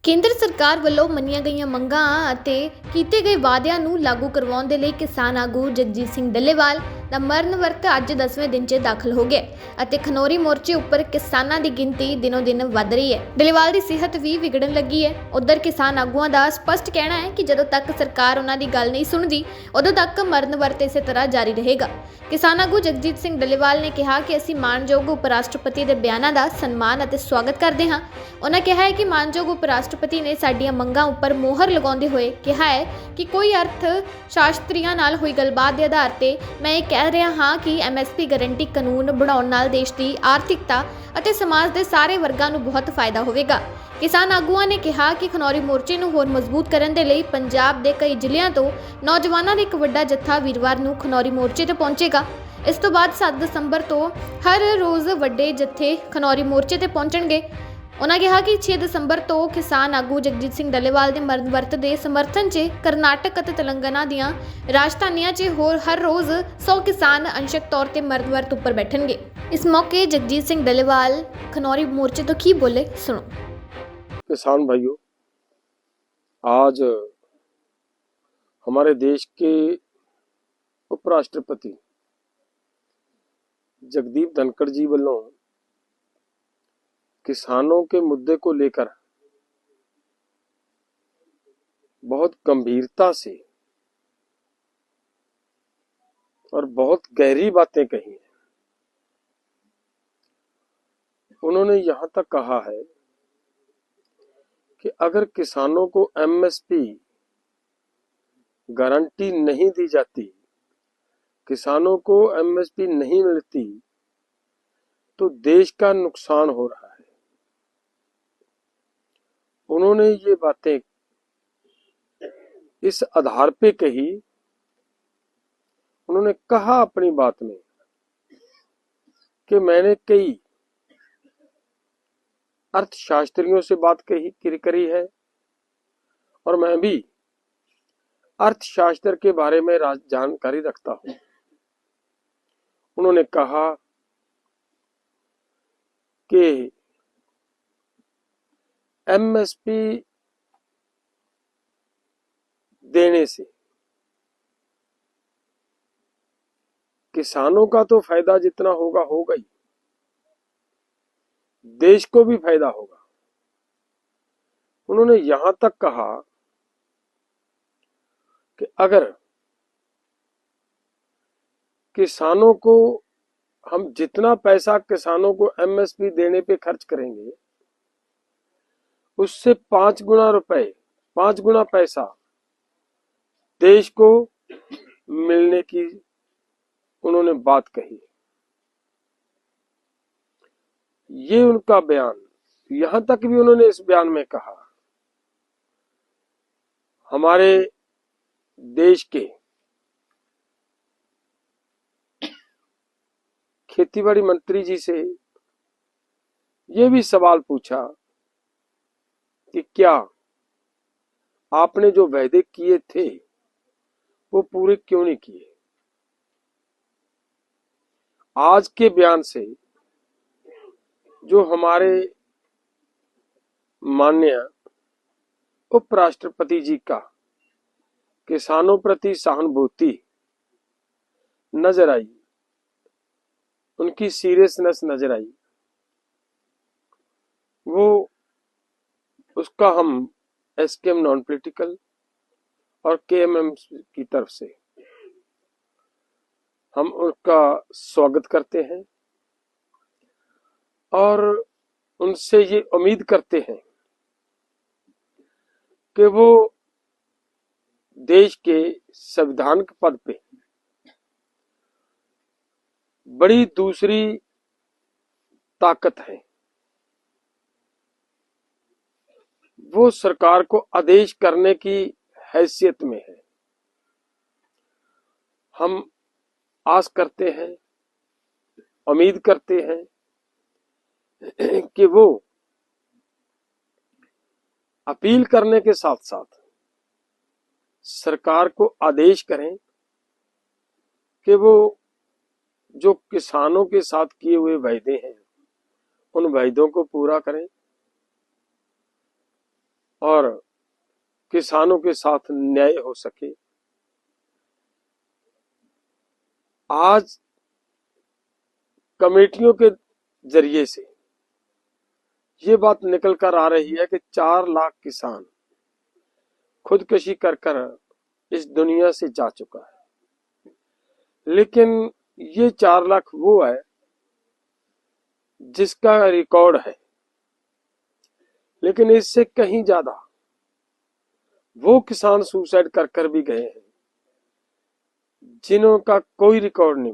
ਕੇਂਦਰ ਸਰਕਾਰ ਵੱਲੋਂ ਮੰਨੀਆਂ ਗਈਆਂ ਮੰਗਾਂ ਅਤੇ ਕੀਤੇ ਗਏ ਵਾਅਦਿਆਂ ਨੂੰ ਲਾਗੂ ਕਰਵਾਉਣ ਦੇ ਲਈ ਕਿਸਾਨ ਆਗੂ ਜਗਜੀਤ ਸਿੰਘ ਡੱਲੇਵਾਲ ਦਾ ਮਰਨ ਵਰਤ ਅੱਜ 10ਵੇਂ ਦਿਨ 'ਚ ਦਾਖਲ ਹੋ ਗਿਆ ਅਤੇ ਖਨੌਰੀ ਮੋਰਚੇ ਉੱਪਰ ਕਿਸਾਨਾਂ ਦੀ ਗਿਣਤੀ ਦਿਨੋ-ਦਿਨ ਵੱਧ ਰਹੀ ਹੈ। ਡੱਲੇਵਾਲ ਦੀ ਸਿਹਤ ਵੀ ਵਿਗੜਨ ਲੱਗੀ ਹੈ। ਉਧਰ ਕਿਸਾਨ ਆਗੂਆਂ ਦਾ ਸਪਸ਼ਟ ਕਹਿਣਾ ਹੈ ਕਿ ਜਦੋਂ ਤੱਕ ਸਰਕਾਰ ਉਹਨਾਂ ਦੀ ਗੱਲ ਨਹੀਂ ਸੁਣਦੀ ਉਦੋਂ ਤੱਕ ਮਰਨ ਵਰਤ ਇਸੇ ਤਰ੍ਹਾਂ ਜਾਰੀ ਰਹੇਗਾ। ਕਿਸਾਨ ਆਗੂ ਜਗਜੀਤ ਸਿੰਘ ਡੱਲੇਵਾਲ ਨੇ ਕਿਹਾ ਕਿ ਅਸੀਂ ਮਾਣਯੋਗ ਉਪ ਰਾਸ਼ਟਰਪਤੀ ਦੇ ਬਿਆਨਾਂ ਦਾ ਸਨਮਾਨ ਅਤੇ ਸਵਾਗਤ ਕਰਦੇ ਹਾਂ। ਉਹਨਾਂ ਕਿਹਾ ਹੈ ਕਿ ਮਾਣਯੋਗ ਉਪ ਰਾਸ਼ਟਰਪਤੀ ਨੇ ਸਾਡੀਆਂ ਮੰਗਾਂ ਉੱਪਰ ਮੋਹਰ ਲਗਾਉਂਦੇ ਹੋਏ ਕਿਹਾ ਹੈ ਕਿ ਕੋਈ ਅਰਥ ਸ਼ਾਸਤਰੀਆਂ ਨਾਲ ਹੋਈ ਗੱਲਬਾਤ ਦੇ ਆਧਾਰ ਤੇ ਮੈਂ ਇਹ ਕਹਿ ਰਿਹਾ ਹਾਂ ਕਿ ਐਮਐਸਪੀ ਗਾਰੰਟੀ ਕਾਨੂੰਨ ਬਣਾਉਣ ਨਾਲ ਦੇਸ਼ ਦੀ ਆਰਥਿਕਤਾ ਅਤੇ ਸਮਾਜ ਦੇ ਸਾਰੇ ਵਰਗਾਂ ਨੂੰ ਬਹੁਤ ਫਾਇਦਾ ਹੋਵੇਗਾ। ਕਿਸਾਨ ਆਗੂਆਂ ਨੇ ਕਿਹਾ ਕਿ ਖਨੌਰੀ ਮੋਰਚੇ ਨੂੰ ਹੋਰ ਮਜ਼ਬੂਤ ਕਰਨ ਦੇ ਲਈ ਪੰਜਾਬ ਦੇ ਕਈ ਜ਼ਿਲ੍ਹਿਆਂ ਤੋਂ ਨੌਜਵਾਨਾਂ ਦਾ ਇੱਕ ਵੱਡਾ ਜੱਥਾ ਵੀਰਵਾਰ ਨੂੰ ਖਨੌਰੀ ਮੋਰਚੇ ਤੇ ਪਹੁੰਚੇਗਾ। ਇਸ ਤੋਂ ਬਾਅਦ 7 ਦਸੰਬਰ ਤੋਂ ਹਰ ਰੋਜ਼ ਵੱਡੇ ਜੱਥੇ ਖਨੌਰੀ ਮੋਰਚੇ ਤੇ ਪਹੁੰਚਣਗੇ। ਉਹਨਾਂ ਕਿਹਾ ਕਿ 6 ਦਸੰਬਰ ਤੋਂ ਕਿਸਾਨ ਆਗੂ ਜਗਜੀਤ ਸਿੰਘ ਡੱਲੇਵਾਲ ਦੇ ਮਰਨ ਵਰਤ ਦੇ ਸਮਰਥਨ 'ਚ ਕਰਨਾਟਕ ਅਤੇ ਤੇਲੰਗਾਨਾ ਦੀਆਂ ਰਾਜਧਾਨੀਆਂ 'ਚ ਹਰ ਰੋਜ਼ 100 ਕਿਸਾਨ ਅੰਸ਼ਕ ਤੌਰ ਤੇ ਮਰਨ ਵਰਤ ਉੱਪਰ ਬੈਠਣਗੇ। ਇਸ ਮੌਕੇ जगजीत सिंह डल्लेवाल खनौरी मोर्चे तो की बोले, सुनो। किसान भाइयों, आज हमारे देश के उपराष्ट्रपति जगदीप धनखड़ जी वालों किसानों के मुद्दे को लेकर बहुत गंभीरता से और बहुत गहरी बातें कही हैं। उन्होंने यहां तक कहा है कि अगर किसानों को एमएसपी गारंटी नहीं दी जाती, किसानों को एमएसपी नहीं मिलती तो देश का नुकसान हो रहा है। उन्होंने ये बातें इस आधार पे कही, उन्होंने कहा अपनी बात में कि मैंने कई अर्थशास्त्रियों से बात करी है और मैं भी अर्थशास्त्र के बारे में जानकारी रखता हूं। उन्होंने कहा कि एमएसपी देने से किसानों का तो फायदा जितना होगा होगा ही, देश को भी फायदा होगा। उन्होंने यहां तक कहा कि अगर किसानों को हम जितना पैसा किसानों को एमएसपी देने पे खर्च करेंगे उससे 5 गुना पैसा देश को मिलने की उन्होंने बात कही। ये उनका बयान, यहां तक भी उन्होंने इस बयान में कहा हमारे देश के खेतीबाड़ी मंत्री जी से ये भी सवाल पूछा कि क्या आपने जो वायदे किए थे वो पूरे क्यों नहीं किए। आज के बयान से जो हमारे माननीय उपराष्ट्रपति जी का किसानों प्रति सहानुभूति नजर आई, उनकी सीरियसनेस नजर आई, वो उसका हम एसकेएम नॉन पॉलिटिकल और केएमएम की तरफ से हम उनका स्वागत करते हैं और उनसे ये उम्मीद करते हैं कि वो देश के संविधान के पद पे बड़ी दूसरी ताकत है, वो सरकार को आदेश करने की हैसियत में है। हम आस करते हैं, उम्मीद करते हैं कि वो अपील करने के साथ साथ सरकार को आदेश करें कि वो जो किसानों के साथ किए हुए वायदे हैं उन वायदों को पूरा करें और किसानों के साथ न्याय हो सके। आज कमेटियों के जरिए से ये बात निकल कर आ रही है कि 4 लाख किसान खुदकुशी कर कर इस दुनिया से जा चुका है। लेकिन ये 4 लाख वो है जिसका रिकॉर्ड है, लेकिन इससे कहीं ज्यादा वो किसान सुसाइड कर कर भी गए हैं जिन्हों का कोई रिकॉर्ड नहीं।